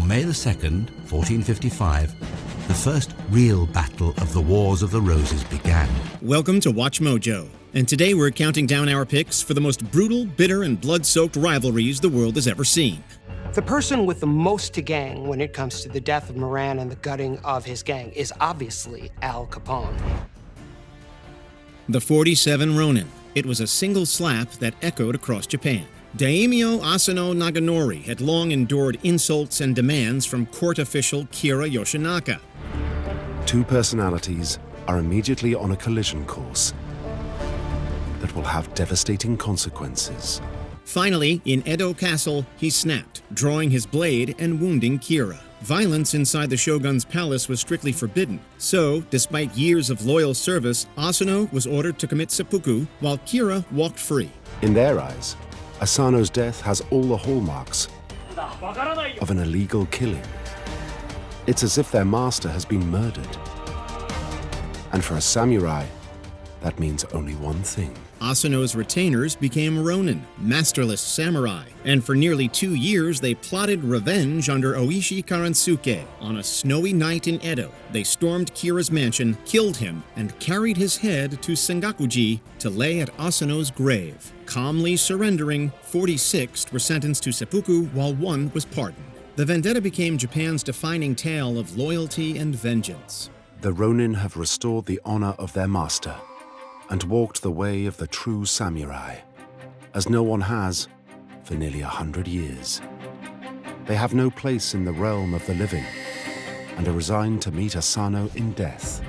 On May the 2nd, 1455, the first real battle of the Wars of the Roses began. Welcome to Watch Mojo, and today we're counting down our picks for the most brutal, bitter, and blood-soaked rivalries the world has ever seen. The person with the most to gang when it comes to the death of Moran and the gutting of his gang is obviously Al Capone. The 47 Rōnin. It was a single slap that echoed across Japan. Daimyo Asano Naganori had long endured insults and demands from court official Kira Yoshinaka. Two personalities are immediately on a collision course that will have devastating consequences. Finally, in Edo Castle, he snapped, drawing his blade and wounding Kira. Violence inside the shogun's palace was strictly forbidden, so, despite years of loyal service, Asano was ordered to commit seppuku, while Kira walked free. In their eyes, Asano's death has all the hallmarks of an illegal killing. It's as if their master has been murdered. And for a samurai, that means only one thing. Asano's retainers became Rōnin, masterless samurai, and for nearly 2 years they plotted revenge under Oishi Karansuke. On a snowy night in Edo, they stormed Kira's mansion, killed him, and carried his head to Sengakuji to lay at Asano's grave. Calmly surrendering, 46 were sentenced to seppuku while 1 was pardoned. The vendetta became Japan's defining tale of loyalty and vengeance. The Rōnin have restored the honor of their master and walked the way of the true samurai, as no one has for nearly 100 years. They have no place in the realm of the living and are resigned to meet Asano in death.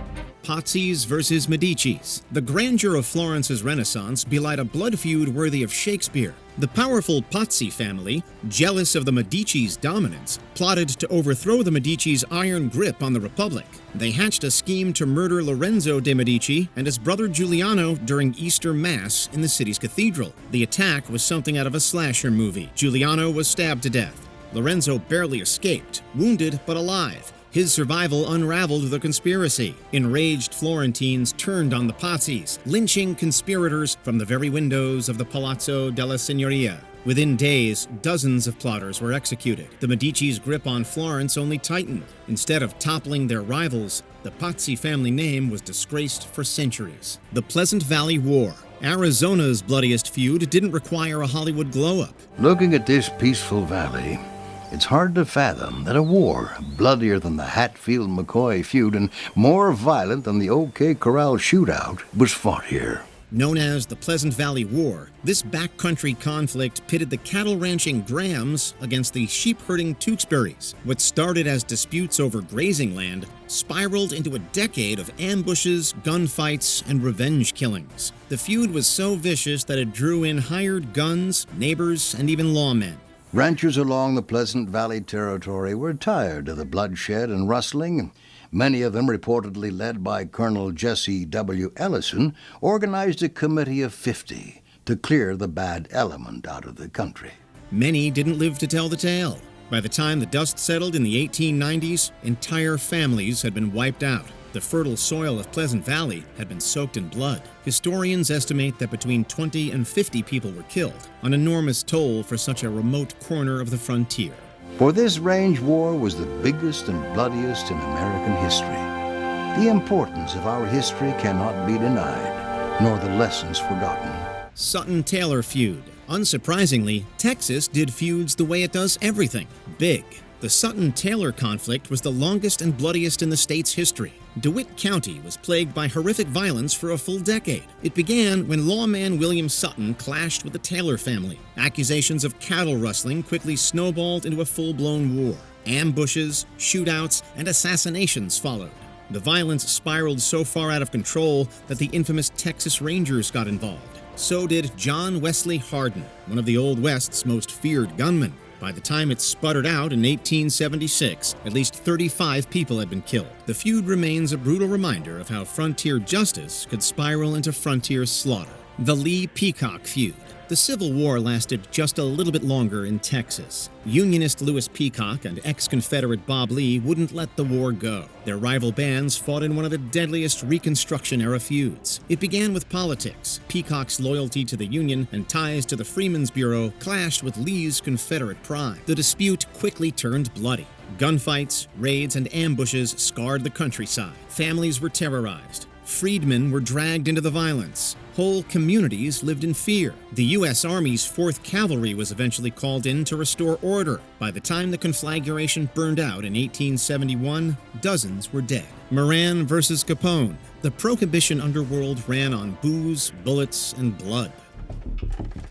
Pazzis versus Medicis. The grandeur of Florence's Renaissance belied a blood feud worthy of Shakespeare. The powerful Pazzi family, jealous of the Medici's dominance, plotted to overthrow the Medici's iron grip on the Republic. They hatched a scheme to murder Lorenzo de' Medici and his brother Giuliano during Easter Mass in the city's cathedral. The attack was something out of a slasher movie. Giuliano was stabbed to death. Lorenzo barely escaped, wounded but alive. His survival unraveled the conspiracy. Enraged Florentines turned on the Pazzis, lynching conspirators from the very windows of the Palazzo della Signoria. Within days, dozens of plotters were executed. The Medici's grip on Florence only tightened. Instead of toppling their rivals, the Pazzi family name was disgraced for centuries. The Pleasant Valley War. Arizona's bloodiest feud didn't require a Hollywood glow-up. Looking at this peaceful valley, it's hard to fathom that a war bloodier than the Hatfield-McCoy feud and more violent than the OK Corral shootout was fought here. Known as the Pleasant Valley War, this backcountry conflict pitted the cattle-ranching Grahams against the sheep-herding Tewksburys. What started as disputes over grazing land spiraled into a decade of ambushes, gunfights, and revenge killings. The feud was so vicious that it drew in hired guns, neighbors, and even lawmen. Ranchers along the Pleasant Valley territory were tired of the bloodshed and rustling. Many of them, reportedly led by Colonel Jesse W. Ellison, organized a committee of 50 to clear the bad element out of the country. Many didn't live to tell the tale. By the time the dust settled in the 1890s, entire families had been wiped out. The fertile soil of Pleasant Valley had been soaked in blood. Historians estimate that between 20 and 50 people were killed, an enormous toll for such a remote corner of the frontier. For this range war was the biggest and bloodiest in American history. The importance of our history cannot be denied, nor the lessons forgotten. Sutton-Taylor feud. Unsurprisingly, Texas did feuds the way it does everything, big. The Sutton-Taylor conflict was the longest and bloodiest in the state's history. DeWitt County was plagued by horrific violence for a full decade. It began when lawman William Sutton clashed with the Taylor family. Accusations of cattle rustling quickly snowballed into a full-blown war. Ambushes, shootouts, and assassinations followed. The violence spiraled so far out of control that the infamous Texas Rangers got involved. So did John Wesley Hardin, one of the Old West's most feared gunmen. By the time it sputtered out in 1876, at least 35 people had been killed. The feud remains a brutal reminder of how frontier justice could spiral into frontier slaughter. The Lee-Peacock feud. The Civil War lasted just a little bit longer in Texas. Unionist Lee-Peacock and ex-Confederate Bob Lee wouldn't let the war go. Their rival bands fought in one of the deadliest Reconstruction-era feuds. It began with politics. Peacock's loyalty to the Union and ties to the Freedmen's Bureau clashed with Lee's Confederate pride. The dispute quickly turned bloody. Gunfights, raids, and ambushes scarred the countryside. Families were terrorized. Freedmen were dragged into the violence. Whole communities lived in fear. The U.S. Army's 4th Cavalry was eventually called in to restore order. By the time the conflagration burned out in 1871, dozens were dead. Moran versus Capone. The Prohibition underworld ran on booze, bullets, and blood.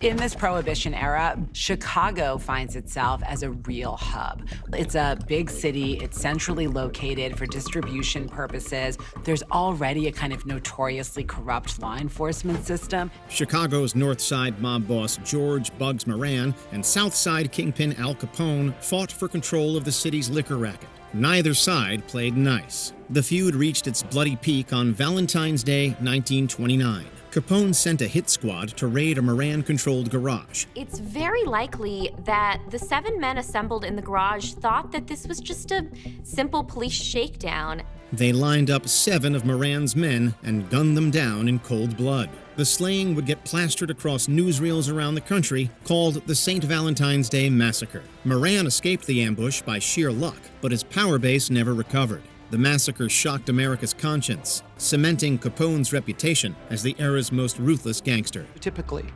In this Prohibition era, Chicago finds itself as a real hub. It's a big city, it's centrally located for distribution purposes. There's already a kind of notoriously corrupt law enforcement system. Chicago's North Side mob boss George Bugs Moran and South Side kingpin Al Capone fought for control of the city's liquor racket. Neither side played nice. The feud reached its bloody peak on Valentine's Day, 1929. Capone sent a hit squad to raid a Moran-controlled garage. It's very likely that the 7 men assembled in the garage thought that this was just a simple police shakedown. They lined up 7 of Moran's men and gunned them down in cold blood. The slaying would get plastered across newsreels around the country, called the St. Valentine's Day Massacre. Moran escaped the ambush by sheer luck, but his power base never recovered. The massacre shocked America's conscience, cementing Capone's reputation as the era's most ruthless gangster. Typically,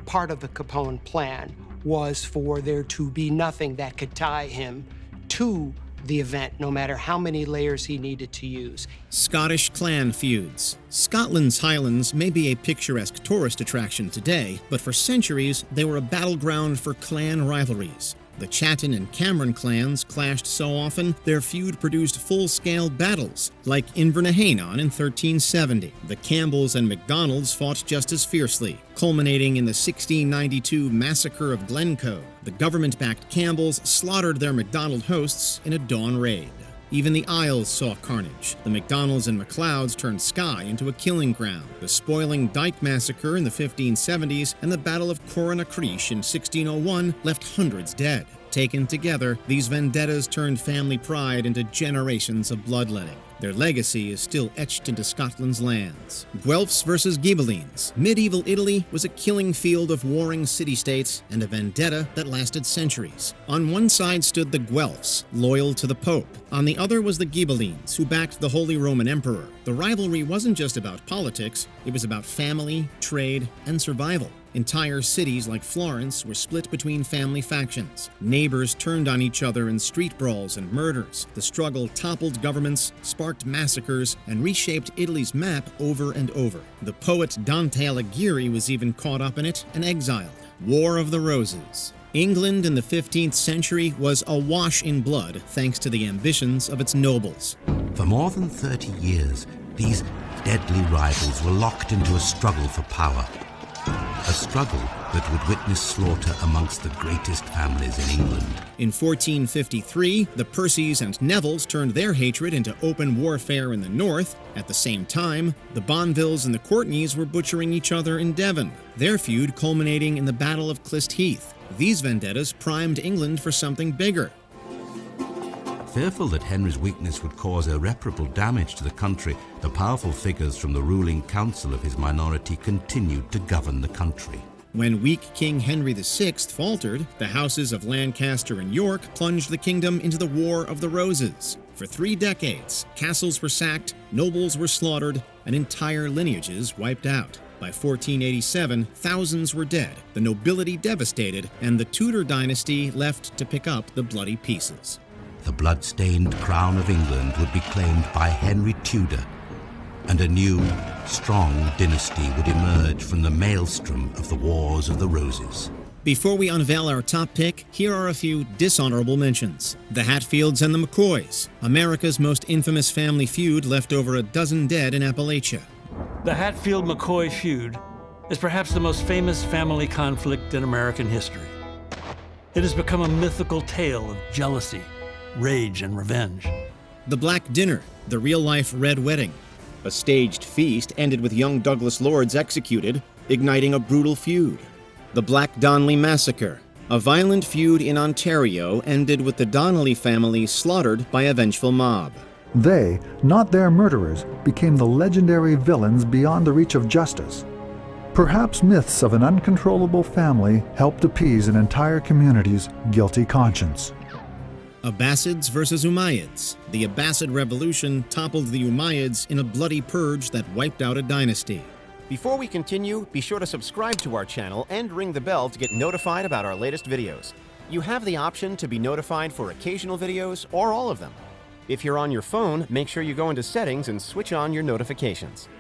part of the Capone plan was for there to be nothing that could tie him to the event, no matter how many layers he needed to use. Scottish clan feuds. Scotland's Highlands may be a picturesque tourist attraction today, but for centuries they were a battleground for clan rivalries. The Chattan and Cameron clans clashed so often, their feud produced full-scale battles, like Invernahanon in 1370. The Campbells and MacDonalds fought just as fiercely, culminating in the 1692 Massacre of Glencoe. The government-backed Campbells slaughtered their MacDonald hosts in a dawn raid. Even the Isles saw carnage. The MacDonalds and MacLeods turned Skye into a killing ground. The spoiling Dyke Massacre in the 1570s and the Battle of Corranacreech in 1601 left hundreds dead. Taken together, these vendettas turned family pride into generations of bloodletting. Their legacy is still etched into Scotland's lands. Guelphs versus Ghibellines. Medieval Italy was a killing field of warring city-states and a vendetta that lasted centuries. On one side stood the Guelphs, loyal to the Pope. On the other was the Ghibellines, who backed the Holy Roman Emperor. The rivalry wasn't just about politics, it was about family, trade, and survival. Entire cities like Florence were split between family factions. Neighbors turned on each other in street brawls and murders. The struggle toppled governments, sparked massacres, and reshaped Italy's map over and over. The poet Dante Alighieri was even caught up in it and exiled. War of the Roses. England in the 15th century was awash in blood thanks to the ambitions of its nobles. For more than 30 years, these deadly rivals were locked into a struggle for power. A struggle that would witness slaughter amongst the greatest families in England. In 1453, the Percys and Nevilles turned their hatred into open warfare in the north. At the same time, the Bonvilles and the Courtenays were butchering each other in Devon, their feud culminating in the Battle of Clyst Heath. These vendettas primed England for something bigger. Fearful that Henry's weakness would cause irreparable damage to the country, the powerful figures from the ruling council of his minority continued to govern the country. When weak King Henry VI faltered, the houses of Lancaster and York plunged the kingdom into the War of the Roses. For 3 decades, castles were sacked, nobles were slaughtered, and entire lineages wiped out. By 1487, thousands were dead, the nobility devastated, and the Tudor dynasty left to pick up the bloody pieces. The blood-stained crown of England would be claimed by Henry Tudor, and a new, strong dynasty would emerge from the maelstrom of the Wars of the Roses. Before we unveil our top pick, here are a few dishonorable mentions. The Hatfields and the McCoys, America's most infamous family feud left over a dozen dead in Appalachia. The Hatfield-McCoy feud is perhaps the most famous family conflict in American history. It has become a mythical tale of jealousy, rage, and revenge. The Black Dinner, the real-life Red Wedding. A staged feast ended with young Douglas Lords executed, igniting a brutal feud. The Black Donnelly Massacre. A violent feud in Ontario ended with the Donnelly family slaughtered by a vengeful mob. They, not their murderers, became the legendary villains beyond the reach of justice. Perhaps myths of an uncontrollable family helped appease an entire community's guilty conscience. Abbasids versus Umayyads. The Abbasid Revolution toppled the Umayyads in a bloody purge that wiped out a dynasty. Before we continue, be sure to subscribe to our channel and ring the bell to get notified about our latest videos. You have the option to be notified for occasional videos or all of them. If you're on your phone, make sure you go into settings and switch on your notifications.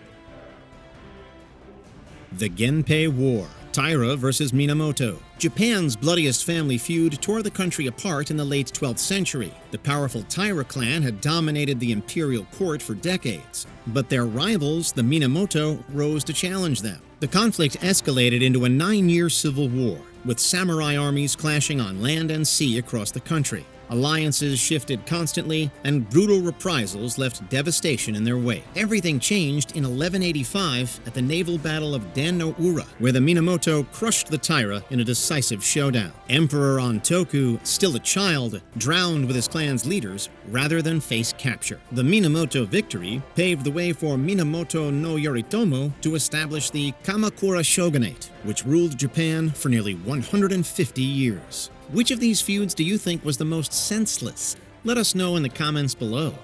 The Genpei War. Taira versus Minamoto. Japan's bloodiest family feud tore the country apart in the late 12th century. The powerful Taira clan had dominated the imperial court for decades, but their rivals, the Minamoto, rose to challenge them. The conflict escalated into a 9-year civil war, with samurai armies clashing on land and sea across the country. Alliances shifted constantly, and brutal reprisals left devastation in their wake. Everything changed in 1185 at the naval battle of Dan-no-ura, where the Minamoto crushed the Taira in a decisive showdown. Emperor Antoku, still a child, drowned with his clan's leaders rather than face capture. The Minamoto victory paved the way for Minamoto no Yoritomo to establish the Kamakura shogunate, which ruled Japan for nearly 150 years. Which of these feuds do you think was the most senseless? Let us know in the comments below.